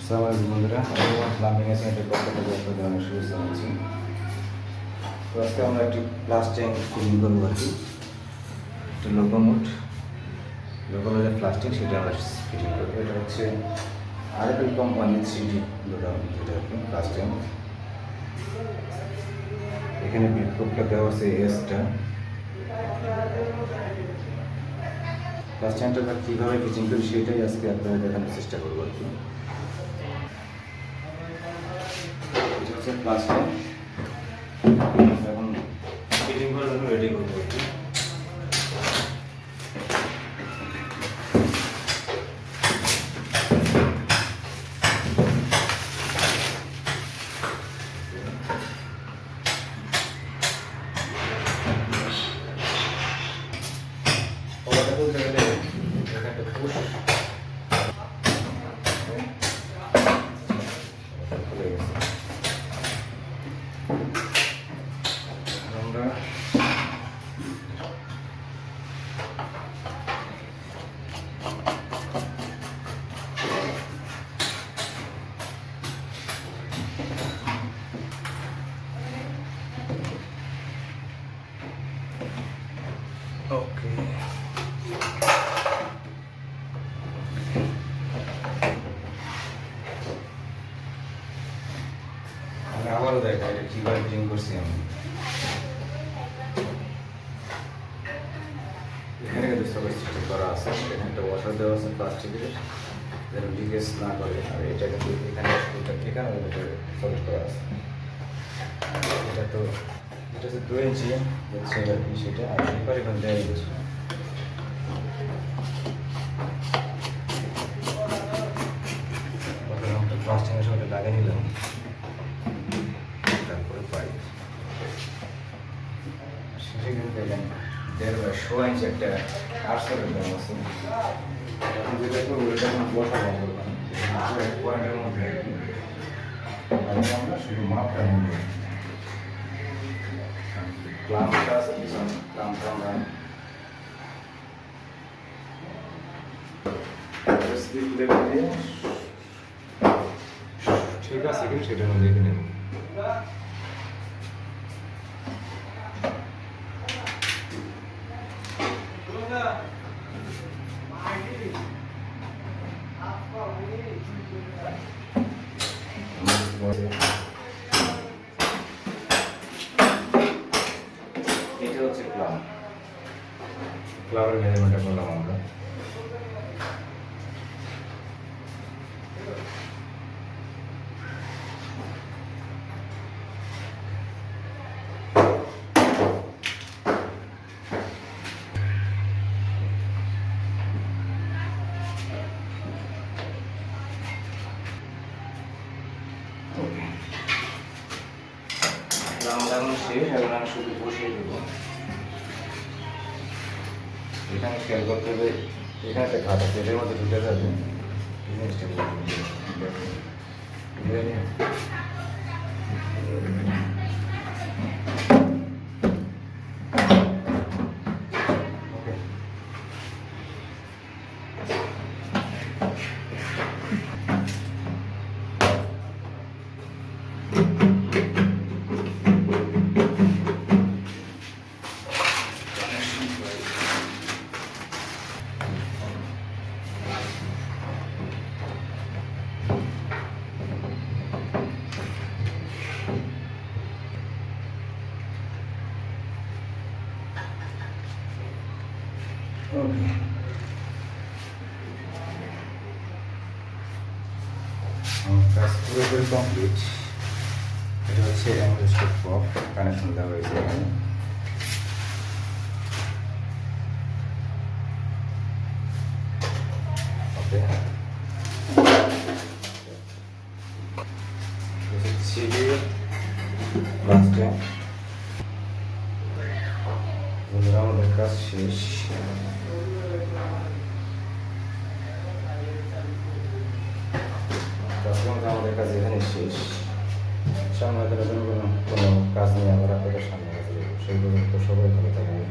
আসসালামু বন্ধুরা, আমি প্লাম্বিং সেন্টার পক্ষ থেকে আপনাদের অনেক শুভেচ্ছা জানাচ্ছি। তো আজকে আমরা একটি প্লাস্টিং ফিটিং করবো আর কি, একটা লোকোমোটের প্লাস্টিক সেটা আমরা ফিটিং করবো। এটা হচ্ছে আরএফএল কোম্পানির সিটি লোডাউন, যেটা আর কি প্লাস্টিং। এখানে বিপ্লবটা দেওয়া আছে এসটা। প্লাস্টিংটা কীভাবে ফিটিং করি সেটাই আজকে আপনাদের দেখানোর চেষ্টা করবো আর কি। প্লাস্টিং এখন ফিটিং করার জন্য রেডি করবো আর কি। বলতে গেলে এখানে পুশ খুলে গেছে। আমরা ওকে আবারও দেখা এটা কীভাবে ফিটিং করছি আমি। এখানে কিন্তু সবাই সৃষ্টি করা আছে, এখানে একটা ওয়াশার দেওয়া আছে প্লাস্টিকের, যেন লিকেজ না করে। আর এটা কিন্তু এখানে ঠিকানা সলিড করা আছে। এটা হচ্ছে 2 ইঞ্চি হচ্ছে আর কি সেটা, আর পেপার এখানে দেওয়া গেছে। প্লাস্টিকের সঙ্গে লাগিয়ে নিলাম, তারপরে পাইপ শেষে কিন্তু দেখেন 1.5 ইঞ্চি একটা আর্টসের দাম আছে। এখন যেটা করবো এটা এখন বসা বন্ধ পয়েন্টের মধ্যে আমরা শুধু মাপটা নেব। ক্লাম্পটা আছে, ক্লাম্পটা আমরা স্লিপ লেভেল দিয়ে ঠিক আছে কিন্তু সেটা আমরা দেখে নেব। এটা হচ্ছে ক্লাবের মেজারমেন্টটা করলাম আমরা। লাগানো শেষ, এখন আমি শুধু বসিয়ে দেবো। এখানে খেয়াল করতে হবে, এখানে একটা ঘাট আছে, এটার মধ্যে ঢুকে যাবে জিনিসটা। কাজ পুরোপুরি কমপ্লিট। এটা হচ্ছে অ্যামোস্টেট পপ কানেকশন দেওয়া হয়েছে এখানে। ওকে, সিডি লাস্টে আমাদের কাজ শেষ। আমাদের কাজ এখানে শেষ। সামনে কোনো কাজ নিয়ে আমরা আপনাদের সামনে হাজির হব। সেই পর্যন্ত সবাই ভালো থাকবে।